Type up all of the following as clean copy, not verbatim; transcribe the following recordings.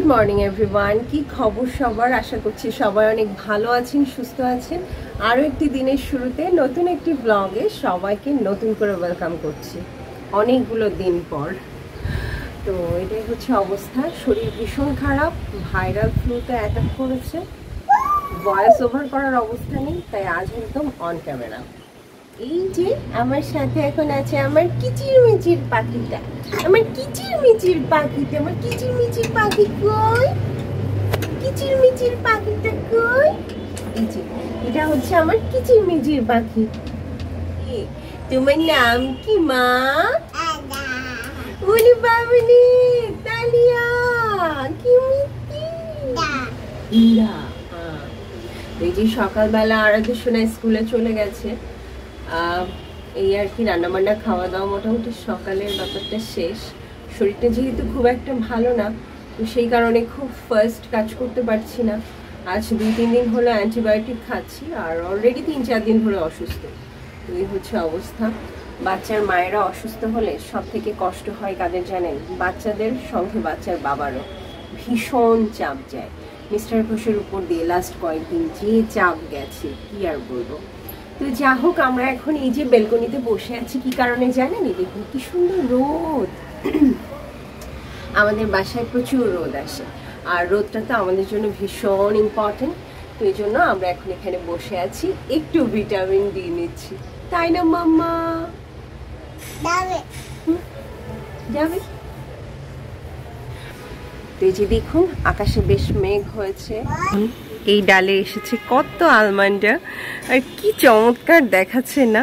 Good morning everyone, কি খবর সবার? আশা করছি সবাই অনেক ভালো আছেন, সুস্থ আছেন। আরও একটি দিনের শুরুতে নতুন একটি ব্লগে সবাইকে নতুন করে ওয়েলকাম করছি অনেকগুলো দিন পর। তো এটাই হচ্ছে অবস্থা, শরীর ভীষণ খারাপ, ভাইরাল ফ্লুতে অ্যাটাক করেছে, ভয়েস ওভার করার অবস্থা নেই, তাই আজ একদম অন ক্যামেরা। এই যে আমার সাথে এখন আছে আমার কিচির মিচির পাখিটা, আমার কিচির মিচির পাখিটা, আমার কিচির মিচির পাখি কই? কিচির মিচির পাখিটা কই? এই যে এটা হচ্ছে আমার কিচির মিচির পাখি। তোমার নাম কি মা? বলি বাবলি তালিয়া কি মিষ্টি। এই যে সকালবেলা আরাধ্যনা স্কুলে চলে গেছে, এই আর কি রান্নাবান্না খাওয়া দাওয়া মোটামুটি সকালের ব্যাপারটা শেষ। শরীরটা যেহেতু খুব একটা ভালো না, তো সেই কারণে খুব ফার্স্ট কাজ করতে পারছি না। আজ 2-3 দিন হলো অ্যান্টিবায়োটিক খাচ্ছি, আর অলরেডি 3-4 দিন ধরে অসুস্থ। তো এই হচ্ছে অবস্থা। বাচ্চার মায়েরা অসুস্থ হলে সব থেকে কষ্ট হয় কাদের জানেন? বাচ্চাদের, সঙ্গে বাচ্চার বাবারও ভীষণ চাপ যায়। মিস্টার ঘোষের উপর দিয়ে লাস্ট কয়েকদিন যে চাপ গেছে কি আর বলবো। তো যা হোক, আমরা এখন এই যে বেলকনিতে বসে আছি কি কারণে জানেন? দেখুন কি সুন্দর রোদ। আমাদের বাসায় প্রচুর রোদ আসে, আর রোদটা তো আমাদের জন্য ভীষণ ইম্পর্টেন্ট। তো এই জন্য আমরা এখন এখানে বসে আছি, একটু ভিটামিন ডি নিচ্ছি, তাই না মাম্মা? যাবে। তো এই যে দেখুন আকাশে বেশ মেঘ হয়েছে, এই ডালে এসেছে কত আলমন্ডা, আর কি চমৎকার দেখাচ্ছে না?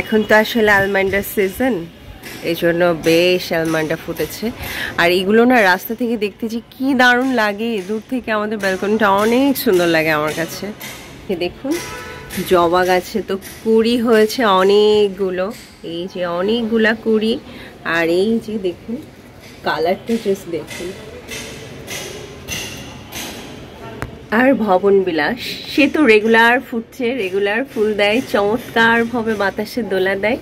এখন তো আসলে আলমন্ডার সিজন, এই জন্য বেশ আলমন্ডা ফুটেছে। আর এইগুলো না রাস্তা থেকে দেখতে যে কি দারুণ লাগে, দূর থেকে আমাদের ব্যালকনিটা অনেক সুন্দর লাগে আমার কাছে। দেখুন জবা গাছে তো কুড়ি হয়েছে অনেকগুলো, এই যে অনেকগুলা কুড়ি। আর এই যে দেখুন কালারটা জাস্ট দেখুন। আর ভবন বিলাস, সে তো রেগুলার ফুটছে, রেগুলার ফুল দেয়, চমৎকার ভাবে বাতাসে দোলা দেয়।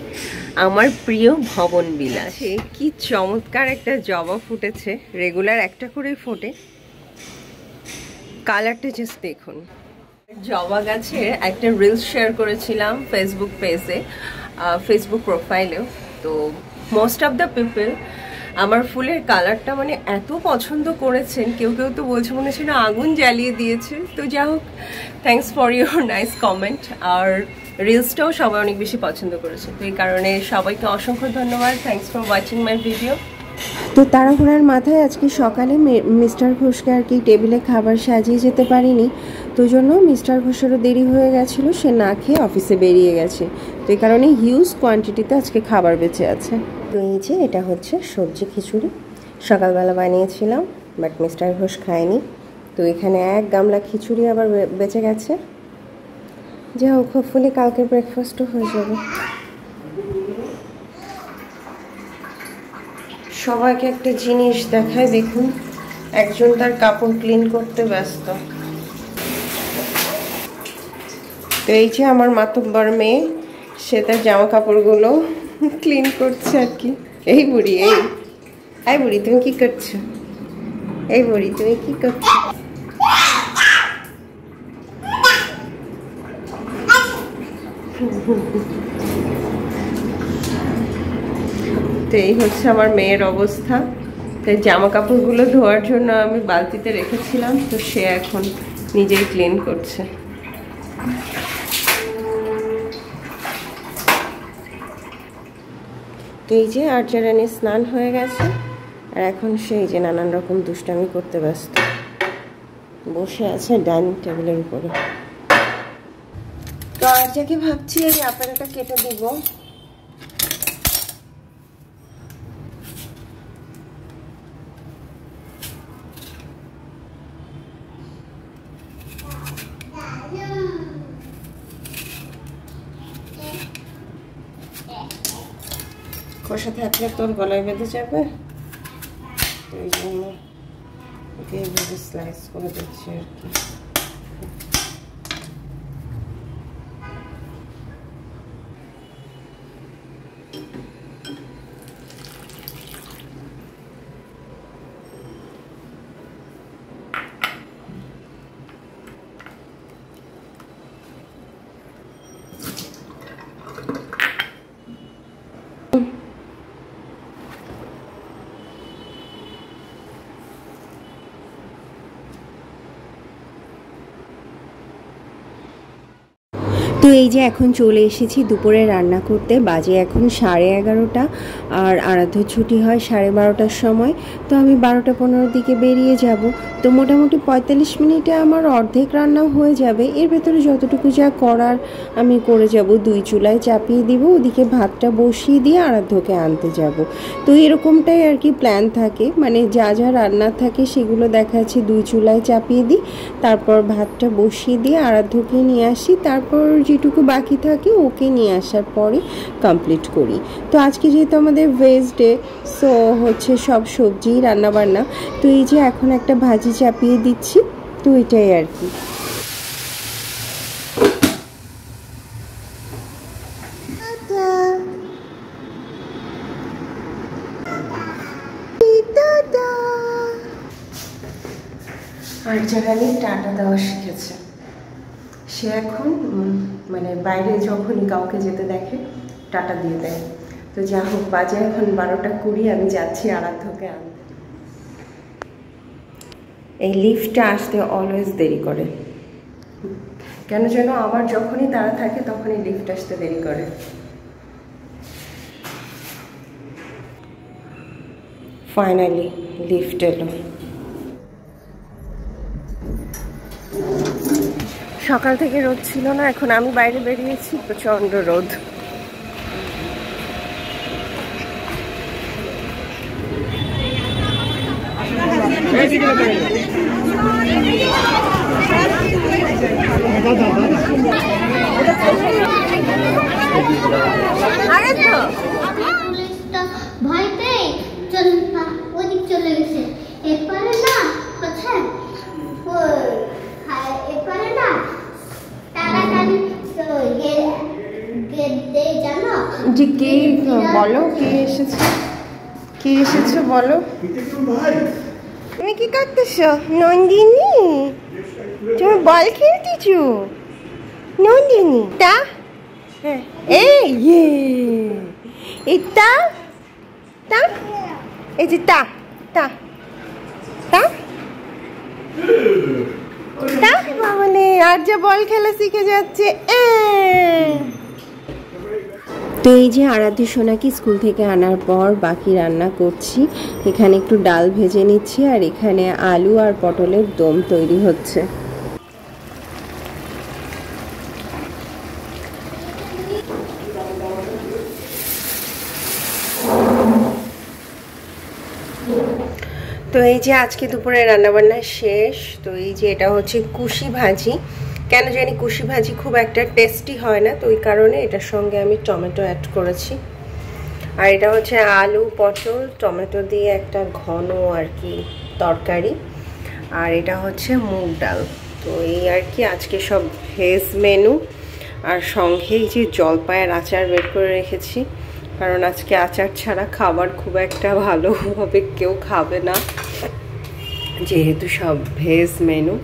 আমার প্রিয় ভবন বিলাস, কি চমৎকার একটা জবা ফুটেছে, রেগুলার একটা করে ফোটে, কালারটা জাস্ট দেখুন। জবা গাছের একটা রিলস শেয়ার করেছিলাম ফেসবুক পেজে, ফেসবুক প্রোফাইলেও। তো মোস্ট অফ দ্য পিপল আমার ফুলের কালারটা মানে এত পছন্দ করেছেন, কেউ কেউ তো বলছে মনে হচ্ছে না আগুন জ্বালিয়ে দিয়েছে। তো যা হোক, thanks for your nice comment. আর রিলসটাও সবাই অনেক বেশি পছন্দ করেছে, তো এই কারণে সবাইকে অসংখ্য ধন্যবাদ। Thanks for watching my video. তো তাড়াহুড়ার মাথায় আজকে সকালে মিস্টার ঘোষকে আর কি টেবিলে খাবার সাজিয়ে যেতে পারিনি, তো জন্য মিস্টার ঘোষেরও দেরি হয়ে গেছিলো, সে না খেয়ে অফিসে বেরিয়ে গেছে। তো এই কারণে হিউজ কোয়ান্টিটিতে আজকে খাবার বেঁচে আছে। তো এই যে এটা হচ্ছে সবজি খিচুড়ি, সকালবেলা বানিয়েছিলাম, বাট মিস্টার ঘোষ খায়নি। তো এখানে 1 গামলা খিচুড়ি আবার বেঁচে গেছে, যা হোক হোপফুলি কালকে ব্রেকফাস্টও হয়ে যাবে। সবাইকে একটা জিনিস দেখায়, দেখুন একজন তার কাপড় ক্লিন করতে ব্যস্ত। তো এই যে আমার মাতব্বর মেয়ে, সে তার জামা কাপড়গুলো ক্লিন করছে আর কি। এই বুড়ি, এই বুড়ি তুমি কি করছো? এই বুড়ি তুমি কি করছো? তো এই হচ্ছে আমার মেয়ের অবস্থা। তাই জামা কাপড়গুলো ধোয়ার জন্য আমি বালতিতে রেখেছিলাম, তো সে এখন নিজেই ক্লিন করছে। তো এই যে আর্যারানির স্নান হয়ে গেছে, আর এখন সেই যে নানান রকম দুষ্টামি করতে ব্যস্ত, বসে আছে ডাইনিং টেবিলের উপরে। তো আর্যাকে ভাবছি এই আপেলটা কেটে দিব। খোসা থাকলে তোর গলায় বেঁধে যাবে, ওই জন্য ওকে এইভাবে স্লাইস করে দিচ্ছি আর কি। এই যে এখন চলে এসেছি দুপুরে রান্না করতে। বাজে এখন 11:30 আর আরাধ্য ছুটি হয় 12:30টার সময়। তো আমি 12:15 দিকে বেরিয়ে যাব। তো মোটামুটি 45 মিনিটে আমার অর্ধেক রান্নাও হয়ে যাবে। এর ভেতরে যতটুকু যা করার আমি করে যাব। 2 চুলায় চাপিয়ে দিব, ওদিকে ভাতটা বসিয়ে দিয়ে আরাধ্যকে আনতে যাব। তো এরকমটাই আর কি প্ল্যান থাকে, মানে যা যা রান্নার থাকে সেগুলো দেখা যাচ্ছে 2 চুলায় চাপিয়ে দিই, তারপর ভাতটা বসিয়ে দিয়ে আরাধ্যকে নিয়ে আসি, তারপর যেটুকু বাকি থাকে ওকে নিয়ে আসার পরে কমপ্লিট করি। তো আজকে যেহেতু আমাদের ভেজ ডে, সো হচ্ছে সব সবজি রান্নাবান্না। তো এই যে এখন একটা ভাজি চাপিয়ে দিচ্ছি, তো এটাই আর কি। আর জায়গায় টাটা দেওয়া শিখেছে সে এখন, মানে বাইরে যখনই কাউকে যেতে দেখে টাটা দিয়ে দেয়। তো যা হোক, বাজে এখন 12:20, আমি যাচ্ছি আরাধ্যকে আনতে। এই লিফটটা আসতে অলওয়েজ দেরি করে, কেন যেন আমার যখনই তাড়া থাকে তখনই লিফট আসতে দেরি করে। ফাইনালি লিফট এলো। সকাল থেকে রোদ ছিল না, এখন আমি বাইরে বেরিয়েছি, প্রচন্ড রোদ। ভয় পেয়ে ওদিক চলে গেছে। এরপরে না কোথায় এরপরে না তাড়াতাড়ি জানো যে কে, বলো কে এসেছে, কে এসেছে বলো। তুমি কি করতেছ নন্দিনী? তুমি বল খেলতেছ নন্দিনী? তা এই তা তা এই যে তা তা তা তা বলে আর যে বল খেলা শিখে যাচ্ছে। তো এই যে আরাধ্য সোনাকে স্কুল থেকে আনার পর বাকি রান্না করছি। এখানে একটু ডাল ভেজে নিচ্ছি, আর এখানে আলু আর পটলের দম তৈরি হচ্ছে। তো এই যে আজকে দুপুরে রান্নাবান্না শেষ। তো এই যে এটা হচ্ছে কুশি ভাজি। কেন জানি কুশি ভাজি খুব একটা টেস্টি হয় না, তো ওই কারণে এটার সঙ্গে আমি টমেটো অ্যাড করেছি। আর এটা হচ্ছে আলু পটল টমেটো দিয়ে একটা ঘন আর কি তরকারি। আর এটা হচ্ছে মুগ ডাল। তো এই আর কি আজকে সব ভেজ মেনু। আর সঙ্গে এই যে জলপাইয়ের আচার বের করে রেখেছি, কারণ আজকে আচার ছাড়া খাবার খুব একটা ভালোভাবে কেউ খাবে না, যেহেতু সব ভেজ মেনু।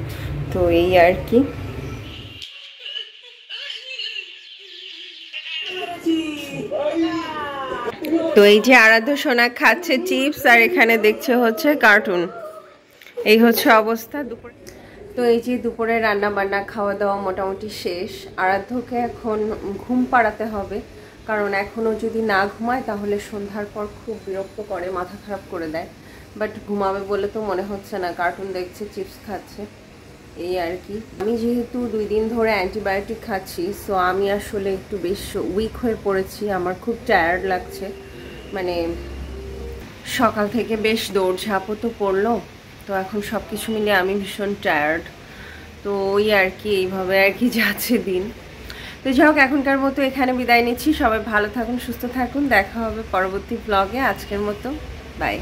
তো এই আর কি। তো এই যে আরাধ্য সোনা খাচ্ছে চিপস, আর এখানে দেখছে হচ্ছে কার্টুন। এই হচ্ছে অবস্থা দুপুর। তো এই যে দুপুরে রান্না বান্না খাওয়া দাওয়া মোটামুটি শেষ। আরাধ্যকে এখন ঘুম পাড়াতে হবে, কারণ এখনও যদি না ঘুমায় তাহলে সন্ধ্যার পর খুব বিরক্ত করে, মাথা খারাপ করে দেয়। বাট ঘুমাবে বলে তো মনে হচ্ছে না, কার্টুন দেখছে চিপস খাচ্ছে, এই আর কি। আমি যেহেতু 2 দিন ধরে অ্যান্টিবায়োটিক খাচ্ছি, সো আমি আসলে একটু বেশ উইক হয়ে পড়েছি। আমার খুব টায়ার্ড লাগছে, মানে সকাল থেকে বেশ দৌড়ঝাঁপও তো পড়লো। তো এখন সব কিছু মিলিয়ে আমি ভীষণ টায়ার্ড। তো ওই আর কি, এইভাবে আর কি যাচ্ছে দিন। তো যাই হোক, এখনকার মতো এখানে বিদায় নিচ্ছি। সবাই ভালো থাকুন, সুস্থ থাকুন, দেখা হবে পরবর্তী ব্লগে। আজকের মতো বাই।